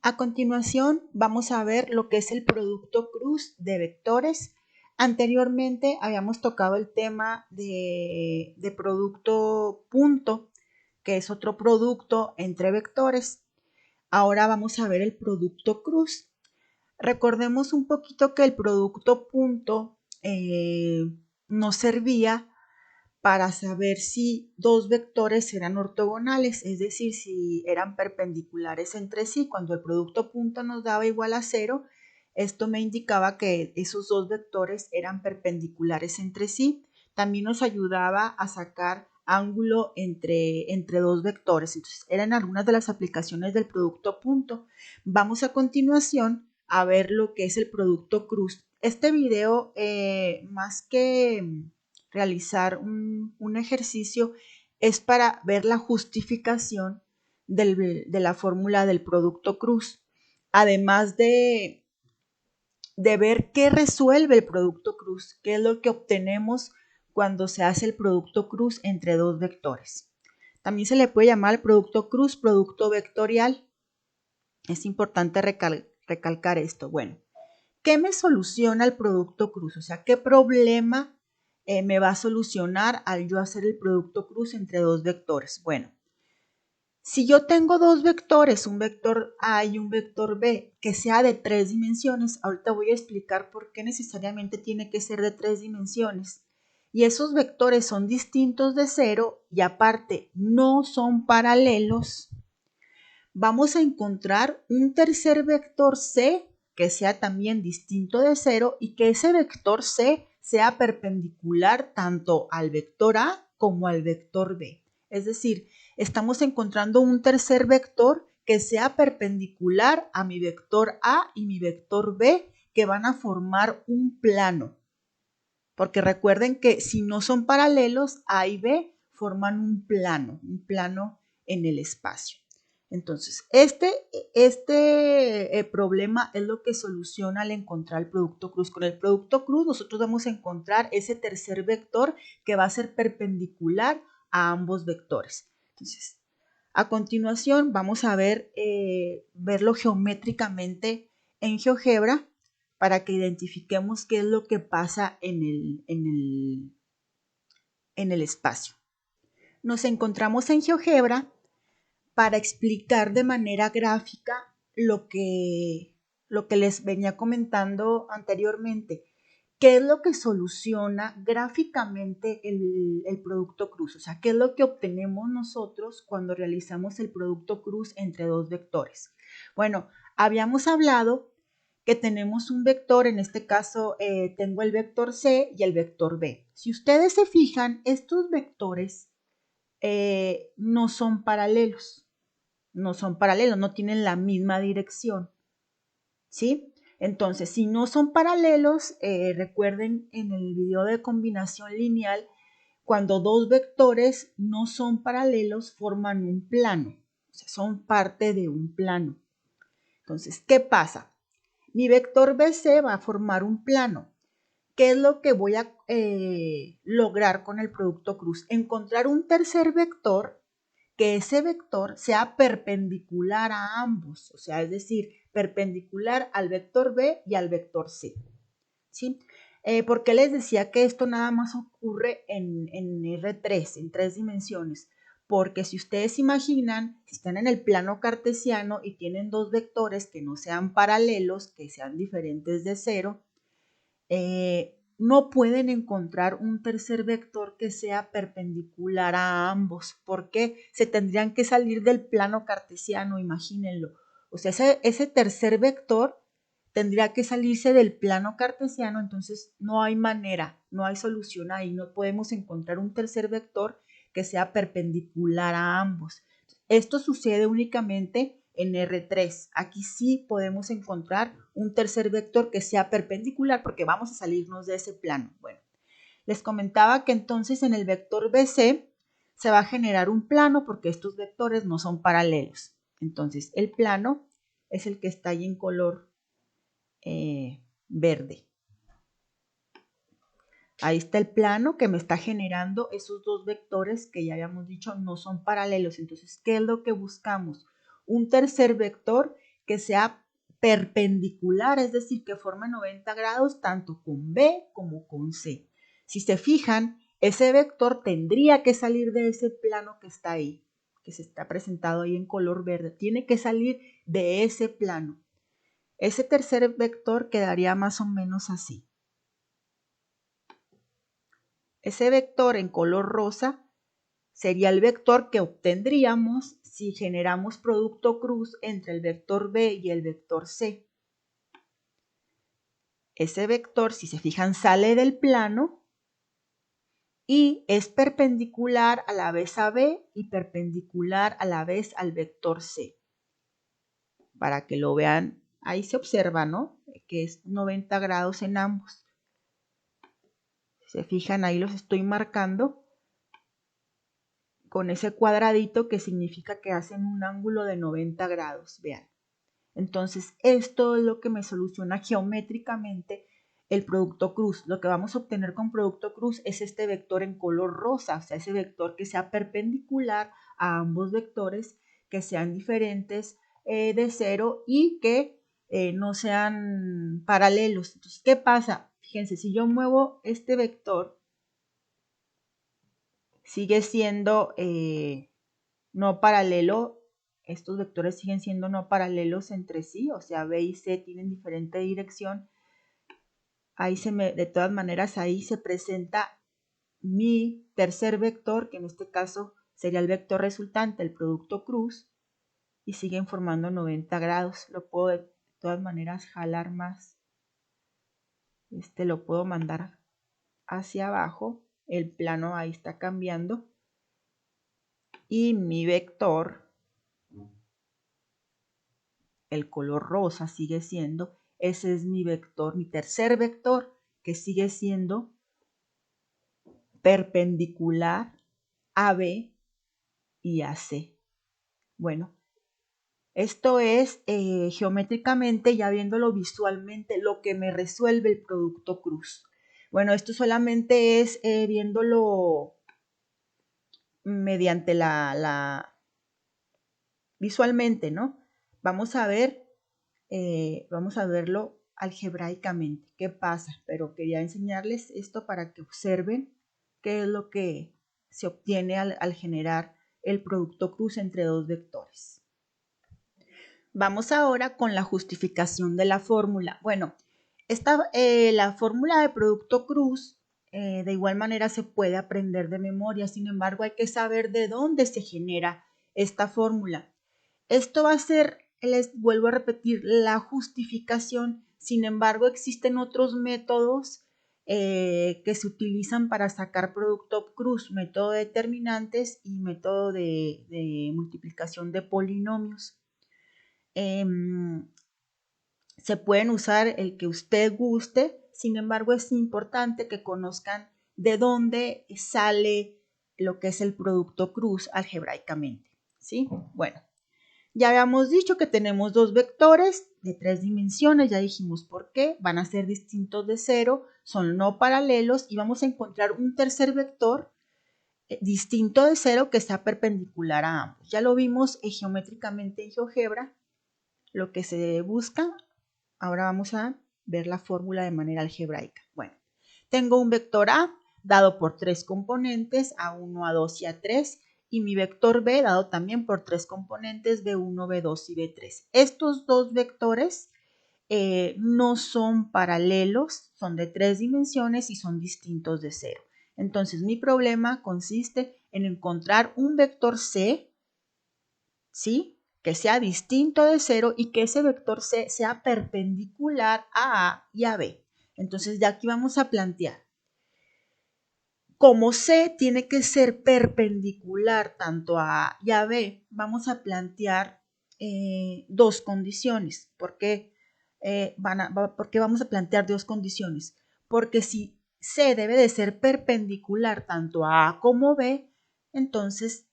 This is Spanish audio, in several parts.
A continuación vamos a ver lo que es el producto cruz de vectores. Anteriormente habíamos tocado el tema de producto punto, que es otro producto entre vectores. Ahora vamos a ver el producto cruz. Recordemos un poquito que el producto punto nos servía para saber si dos vectores eran ortogonales, es decir, si eran perpendiculares entre sí. Cuando el producto punto nos daba igual a 0, esto me indicaba que esos dos vectores eran perpendiculares entre sí. También nos ayudaba a sacar ángulo entre dos vectores. Entonces, eran algunas de las aplicaciones del producto punto. Vamos a continuación a ver lo que es el producto cruz. Este video, más que realizar un ejercicio, es para ver la justificación de la fórmula del producto cruz, además de ver qué resuelve el producto cruz, qué es lo que obtenemos cuando se hace el producto cruz entre dos vectores. También se le puede llamar al producto cruz producto vectorial. Es importante recalcar esto. Bueno, ¿qué me soluciona el producto cruz? O sea, ¿qué problema me va a solucionar al yo hacer el producto cruz entre dos vectores? Bueno, si yo tengo dos vectores, un vector A y un vector B, que sea de 3 dimensiones, ahorita voy a explicar por qué necesariamente tiene que ser de 3 dimensiones, y esos vectores son distintos de 0 y aparte no son paralelos, vamos a encontrar un tercer vector C que sea también distinto de 0 y que ese vector C sea perpendicular tanto al vector A como al vector B. Es decir, estamos encontrando un tercer vector que sea perpendicular a mi vector A y mi vector B, que van a formar un plano. Porque recuerden que si no son paralelos, A y B forman un plano en el espacio. Entonces, este problema es lo que soluciona al encontrar el producto cruz. Con el producto cruz nosotros vamos a encontrar ese tercer vector que va a ser perpendicular a ambos vectores. Entonces, a continuación vamos a verlo geométricamente en GeoGebra para que identifiquemos qué es lo que pasa en el espacio. Nos encontramos en GeoGebra para explicar de manera gráfica lo que les venía comentando anteriormente. ¿Qué es lo que soluciona gráficamente el producto cruz? O sea, ¿qué es lo que obtenemos nosotros cuando realizamos el producto cruz entre dos vectores? Bueno, habíamos hablado que tenemos un vector, en este caso tengo el vector C y el vector B. Si ustedes se fijan, estos vectores no son paralelos. No tienen la misma dirección, ¿sí? Entonces, si no son paralelos, recuerden en el video de combinación lineal, cuando dos vectores no son paralelos, forman un plano, o sea, son parte de un plano. Entonces, ¿qué pasa? Mi vector BC va a formar un plano. ¿Qué es lo que voy a lograr con el producto cruz? Encontrar un tercer vector, que ese vector sea perpendicular a ambos, o sea, es decir, perpendicular al vector B y al vector C. ¿Sí? ¿Por qué les decía que esto nada más ocurre en R3, en 3 dimensiones? Porque si ustedes imaginan, si están en el plano cartesiano y tienen dos vectores que no sean paralelos, que sean diferentes de 0, no pueden encontrar un tercer vector que sea perpendicular a ambos, porque se tendrían que salir del plano cartesiano, imagínenlo. O sea, ese tercer vector tendría que salirse del plano cartesiano, entonces no hay manera, no hay solución ahí, no podemos encontrar un tercer vector que sea perpendicular a ambos. Esto sucede únicamente en R3. Aquí sí podemos encontrar un tercer vector que sea perpendicular porque vamos a salirnos de ese plano. Bueno, les comentaba que entonces en el vector BC se va a generar un plano porque estos vectores no son paralelos. Entonces el plano es el que está ahí en color verde. Ahí está el plano que me está generando esos dos vectores que ya habíamos dicho no son paralelos. Entonces, ¿qué es lo que buscamos? Un tercer vector que sea perpendicular, es decir, que forme 90 grados tanto con B como con C. Si se fijan, ese vector tendría que salir de ese plano que está ahí, que se está presentado ahí en color verde. Tiene que salir de ese plano. Ese tercer vector quedaría más o menos así. Ese vector en color rosa sería el vector que obtendríamos si generamos producto cruz entre el vector B y el vector C. Ese vector, si se fijan, sale del plano y es perpendicular a la vez a B y perpendicular a la vez al vector C. Para que lo vean, ahí se observa, ¿no? Que es 90 grados en ambos. Si se fijan, ahí los estoy marcando con ese cuadradito que significa que hacen un ángulo de 90 grados, vean. Entonces, esto es lo que me soluciona geométricamente el producto cruz. Lo que vamos a obtener con producto cruz es este vector en color rosa, o sea, ese vector que sea perpendicular a ambos vectores, que sean diferentes de cero y que no sean paralelos. Entonces, ¿qué pasa? Fíjense, si yo muevo este vector, sigue siendo no paralelo. Estos vectores siguen siendo no paralelos entre sí, o sea, B y C tienen diferente dirección. Ahí de todas maneras, ahí se presenta mi tercer vector, que en este caso sería el vector resultante, el producto cruz, y siguen formando 90 grados. Lo puedo de todas maneras jalar más. Lo puedo mandar hacia abajo. El plano ahí está cambiando. Y mi vector, el color rosa sigue siendo, ese es mi vector, mi tercer vector, que sigue siendo perpendicular a B y a C. Bueno, esto es geométricamente, ya viéndolo visualmente, lo que me resuelve el producto cruz. Bueno, esto solamente es viéndolo mediante visualmente, ¿no? Vamos a verlo algebraicamente. ¿Qué pasa? Pero quería enseñarles esto para que observen qué es lo que se obtiene al generar el producto cruz entre dos vectores. Vamos ahora con la justificación de la fórmula. Bueno, la fórmula de producto cruz de igual manera se puede aprender de memoria, sin embargo hay que saber de dónde se genera esta fórmula. Esto va a ser, les vuelvo a repetir, la justificación. Sin embargo, existen otros métodos que se utilizan para sacar producto cruz, método de determinantes y método de multiplicación de polinomios. Se pueden usar el que usted guste, sin embargo, es importante que conozcan de dónde sale lo que es el producto cruz algebraicamente, ¿sí? Bueno. Ya habíamos dicho que tenemos dos vectores de 3 dimensiones, ya dijimos por qué, van a ser distintos de cero, son no paralelos y vamos a encontrar un tercer vector distinto de cero que está perpendicular a ambos. Ya lo vimos geométricamente en GeoGebra, lo que se busca. Ahora vamos a ver la fórmula de manera algebraica. Bueno, tengo un vector A dado por 3 componentes, A1, A2 y A3, y mi vector B dado también por 3 componentes, B1, B2 y B3. Estos dos vectores no son paralelos, son de 3 dimensiones y son distintos de 0. Entonces mi problema consiste en encontrar un vector C, ¿sí?, que sea distinto de 0 y que ese vector C sea perpendicular a y a B. Entonces ya aquí vamos a plantear. Como C tiene que ser perpendicular tanto a A y a B, vamos a plantear dos condiciones. ¿Por qué vamos a plantear dos condiciones? Porque si C debe de ser perpendicular tanto a A como B, entonces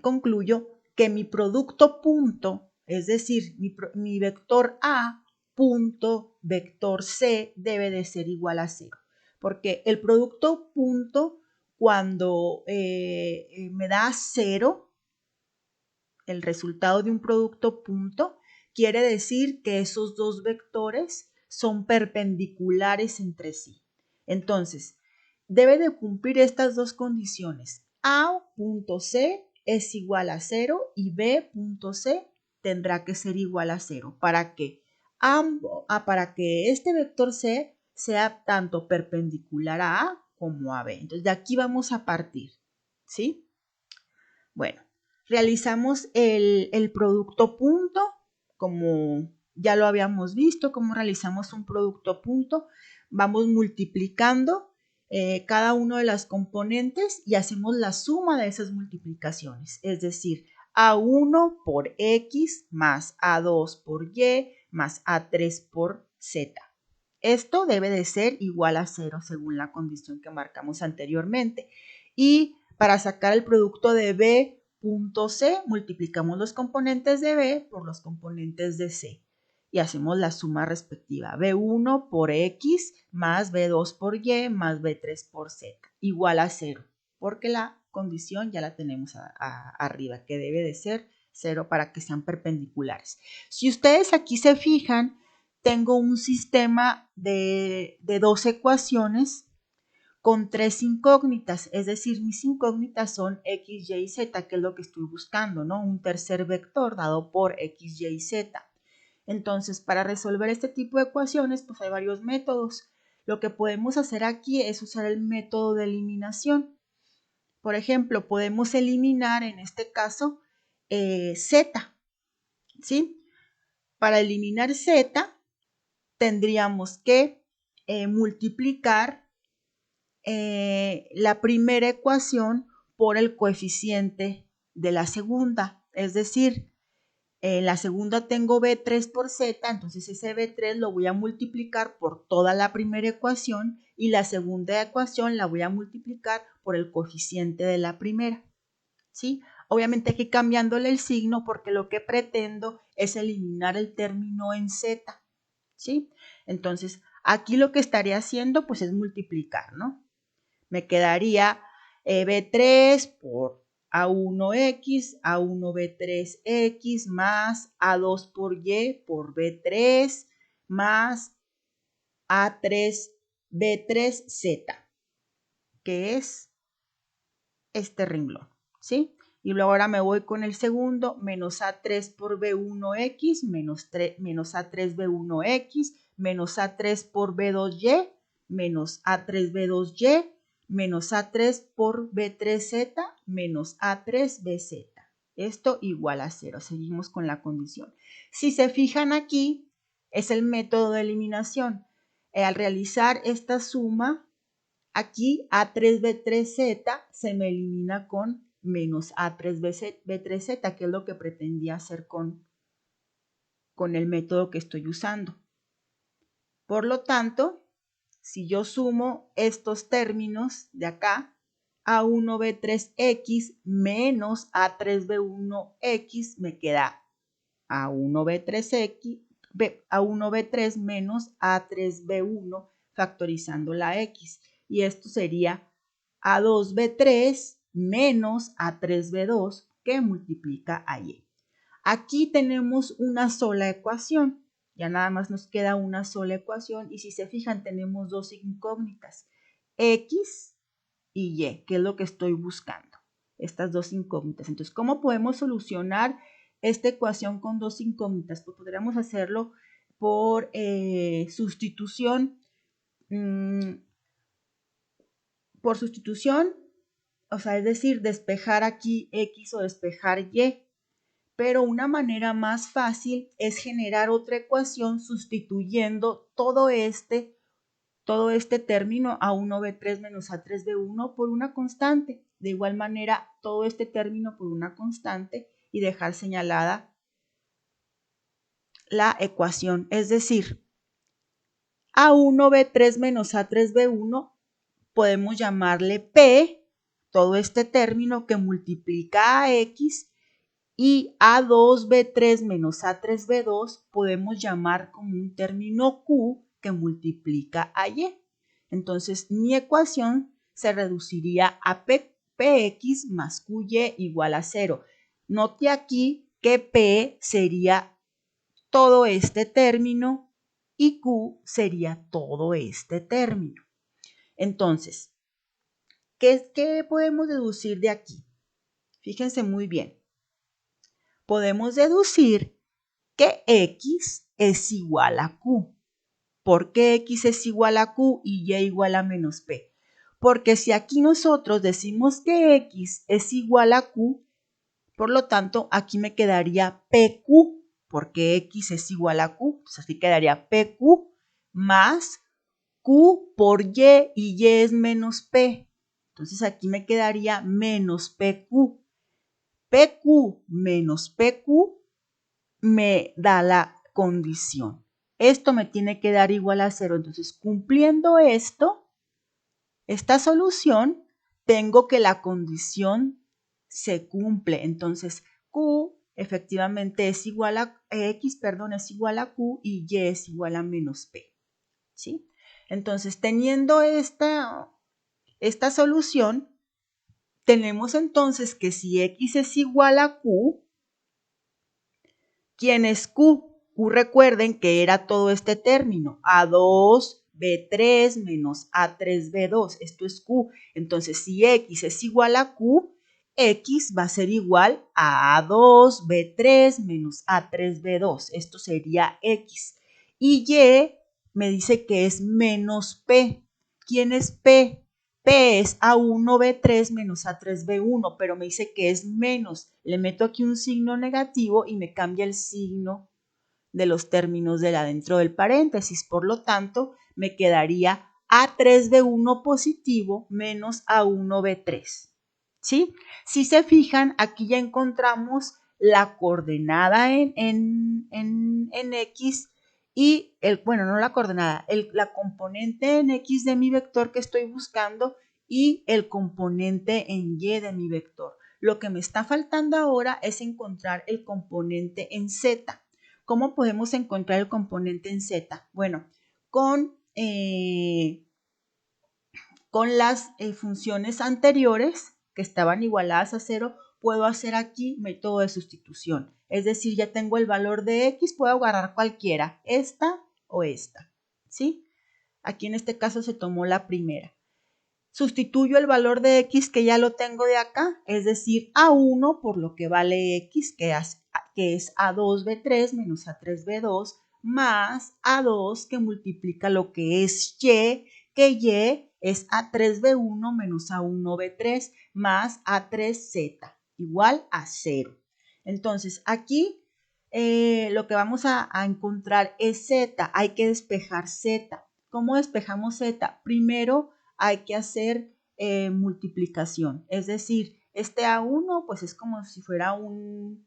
concluyo que mi producto punto, es decir, mi vector A punto vector C debe de ser igual a 0. Porque el producto punto, cuando me da 0, el resultado de un producto punto, quiere decir que esos dos vectores son perpendiculares entre sí. Entonces, debe de cumplir estas dos condiciones. A.C es igual a 0 y B.C tendrá que ser igual a 0. ¿Para qué? Para que este vector C sea tanto perpendicular a A como a B. Entonces, de aquí vamos a partir, ¿sí? Bueno, realizamos el producto punto, como ya lo habíamos visto, cómo realizamos un producto punto. Vamos multiplicando cada uno de las componentes y hacemos la suma de esas multiplicaciones. Es decir, A1 por X más A2 por Y más A3 por Z. Esto debe de ser igual a 0 según la condición que marcamos anteriormente. Y para sacar el producto de B.C, multiplicamos los componentes de B por los componentes de C y hacemos la suma respectiva. B1 por X más B2 por Y más B3 por Z igual a 0, porque la condición ya la tenemos arriba, que debe de ser 0 para que sean perpendiculares. Si ustedes aquí se fijan, tengo un sistema de dos ecuaciones con tres incógnitas, es decir, mis incógnitas son x, y y z, que es lo que estoy buscando, ¿no? Un tercer vector dado por x, y y z. Entonces, para resolver este tipo de ecuaciones, pues hay varios métodos. Lo que podemos hacer aquí es usar el método de eliminación. Por ejemplo, podemos eliminar en este caso z, ¿sí? Para eliminar z, tendríamos que multiplicar la primera ecuación por el coeficiente de la segunda. Es decir, en la segunda tengo B3 por Z, entonces ese B3 lo voy a multiplicar por toda la primera ecuación y la segunda ecuación la voy a multiplicar por el coeficiente de la primera. ¿Sí? Obviamente aquí cambiándole el signo porque lo que pretendo es eliminar el término en Z. ¿Sí? Entonces, aquí lo que estaría haciendo pues es multiplicar, ¿no? Me quedaría B3 por A1X, A1B3X más A2 por Y por B3 más A3B3Z, que es este renglón, ¿sí? Y luego ahora me voy con el segundo, menos A3 por B1X, menos A3B1X, menos A3 por B2Y, menos A3B2Y, menos A3 por B3Z, menos A3BZ. Esto igual a 0. Seguimos con la condición. Si se fijan aquí, es el método de eliminación. Al realizar esta suma, aquí A3B3Z se me elimina con menos A3B3Z, que es lo que pretendía hacer con el método que estoy usando. Por lo tanto, si yo sumo estos términos de acá, A1B3X menos A3B1X me queda A1B3X, A1B3 menos A3B1 factorizando la X. Y esto sería A2B3 menos A3B2 que multiplica a Y. Aquí tenemos una sola ecuación. Ya nada más nos queda una sola ecuación y si se fijan tenemos dos incógnitas, X y Y, que es lo que estoy buscando, estas dos incógnitas. Entonces, ¿cómo podemos solucionar esta ecuación con dos incógnitas? Pues podríamos hacerlo por sustitución. Por sustitución, o sea, es decir, despejar aquí X o despejar Y. Pero una manera más fácil es generar otra ecuación sustituyendo todo este término A1B3 menos A3B1 por una constante. De igual manera, todo este término por una constante y dejar señalada la ecuación. Es decir, A1B3 menos A3B1 podemos llamarle P, todo este término que multiplica a X, y A2B3 menos A3B2 podemos llamar como un término Q que multiplica a Y. Entonces mi ecuación se reduciría a PX más QY igual a 0. Note aquí que P sería todo este término y Q sería todo este término. Entonces, ¿qué podemos deducir de aquí? Fíjense muy bien. Podemos deducir que X es igual a Q. ¿Por qué X es igual a Q y Y igual a menos P? Porque si aquí nosotros decimos que X es igual a Q, por lo tanto, aquí me quedaría PQ, porque X es igual a Q. Pues así quedaría PQ más Q por Y y Y es menos P. Entonces aquí me quedaría menos PQ. PQ menos PQ me da la condición. Esto me tiene que dar igual a 0. Entonces, cumpliendo esta solución, tengo que la condición se cumple. Entonces, Q efectivamente es igual a X, perdón, es igual a Q y Y es igual a menos P. ¿Sí? Entonces, teniendo esta solución, tenemos entonces que si X es igual a Q, ¿quién es Q? Q recuerden que era todo este término, A2B3 menos A3B2, esto es Q. Entonces, si X es igual a Q, X va a ser igual a A2B3 menos A3B2, esto sería X. Y Y me dice que es menos P. ¿Quién es P? P es A1B3 menos A3B1, pero me dice que es menos. Le meto aquí un signo negativo y me cambia el signo de los términos de adentro del paréntesis. Por lo tanto, me quedaría A3B1 positivo menos A1B3. ¿Sí? Si se fijan, aquí ya encontramos la coordenada en X y no la coordenada, la componente en X de mi vector que estoy buscando y el componente en Y de mi vector. Lo que me está faltando ahora es encontrar el componente en Z. ¿Cómo podemos encontrar el componente en Z? Bueno, con las funciones anteriores que estaban igualadas a 0, puedo hacer aquí método de sustitución. Es decir, ya tengo el valor de X, puedo agarrar cualquiera, esta o esta, ¿sí? Aquí en este caso se tomó la primera. Sustituyo el valor de X que ya lo tengo de acá, es decir, A1 por lo que vale X, que es A2B3 menos A3B2, más A2 que multiplica lo que es Y, que Y es A3B1 menos A1B3 más A3Z, igual a 0. Entonces, aquí lo que vamos a encontrar es Z, hay que despejar Z. ¿Cómo despejamos Z? Primero, hay que hacer multiplicación. Es decir, este A1 pues es como si fuera un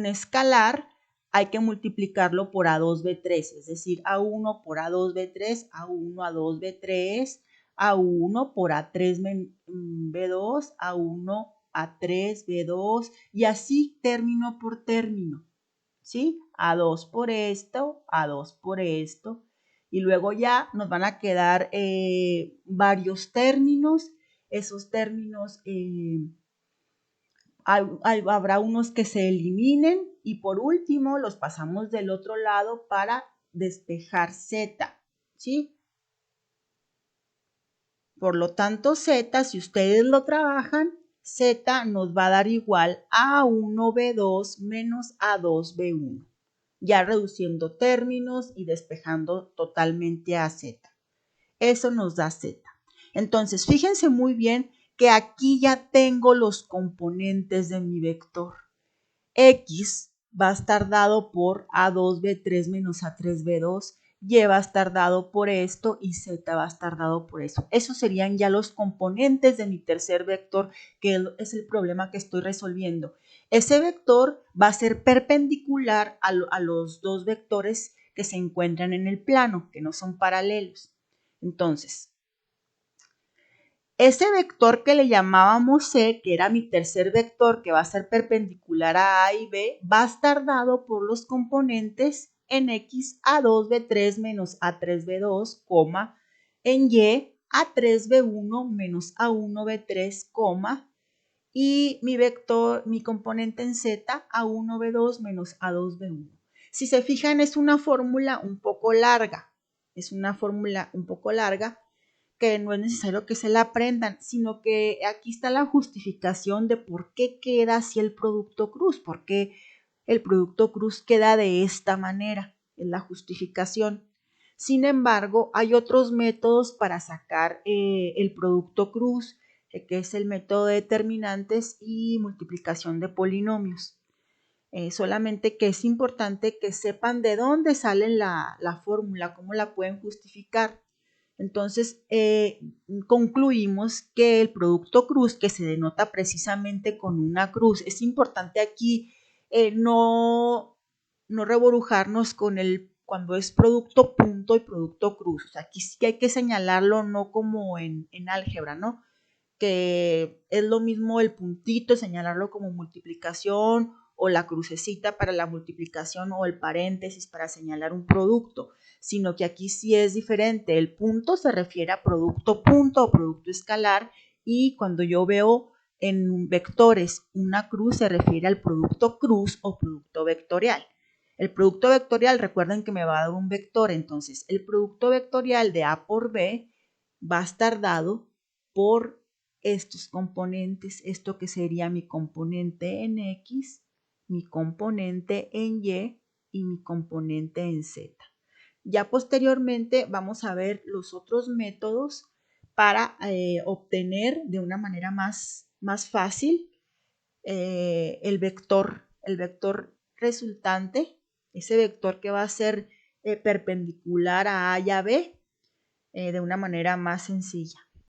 escalar, hay que multiplicarlo por A2B3, es decir, A1 por A2B3, A1, A2B3, A1 por A3B2, A1, A3B2 y así término por término, ¿sí? A2 por esto, A2 por esto, y luego ya nos van a quedar varios términos. Esos términos habrá unos que se eliminen y por último los pasamos del otro lado para despejar Z, ¿sí? Por lo tanto, Z, si ustedes lo trabajan, Z nos va a dar igual a A1B2 menos A2B1, ya reduciendo términos y despejando totalmente a Z. Eso nos da Z. Entonces, fíjense muy bien que aquí ya tengo los componentes de mi vector. X va a estar dado por A2B3 menos A3B2, Y va a estar dado por esto y Z va a estar dado por eso. Esos serían ya los componentes de mi tercer vector, que es el problema que estoy resolviendo. Ese vector va a ser perpendicular a los dos vectores que se encuentran en el plano, que no son paralelos. Entonces, ese vector que le llamábamos C, que era mi tercer vector que va a ser perpendicular a A y B, va a estar dado por los componentes en X A2B3 menos A3B2, en Y A3B1 menos A1B3, y mi vector, mi componente en Z A1B2 menos A2B1. Si se fijan, es una fórmula un poco larga, que no es necesario que se la aprendan, sino que aquí está la justificación de por qué queda así el producto cruz, por qué el producto cruz queda de esta manera, en la justificación. Sin embargo, hay otros métodos para sacar el producto cruz, que es el método de determinantes y multiplicación de polinomios. Solamente que es importante que sepan de dónde sale la fórmula, cómo la pueden justificar. Entonces, concluimos que el producto cruz, que se denota precisamente con una cruz, es importante aquí no reborujarnos con cuando es producto punto y producto cruz. O sea, aquí sí hay que señalarlo, no como en álgebra, ¿no? Que es lo mismo el puntito, señalarlo como multiplicación, o la crucecita para la multiplicación, o el paréntesis para señalar un producto, sino que aquí sí es diferente. El punto se refiere a producto punto o producto escalar, y cuando yo veo en vectores una cruz se refiere al producto cruz o producto vectorial. El producto vectorial, recuerden que me va a dar un vector, entonces el producto vectorial de A por B va a estar dado por estos componentes, esto que sería mi componente en X, mi componente en Y mi componente en Z. Ya posteriormente vamos a ver los otros métodos para obtener de una manera más fácil el vector resultante, ese vector que va a ser perpendicular a A y a B de una manera más sencilla.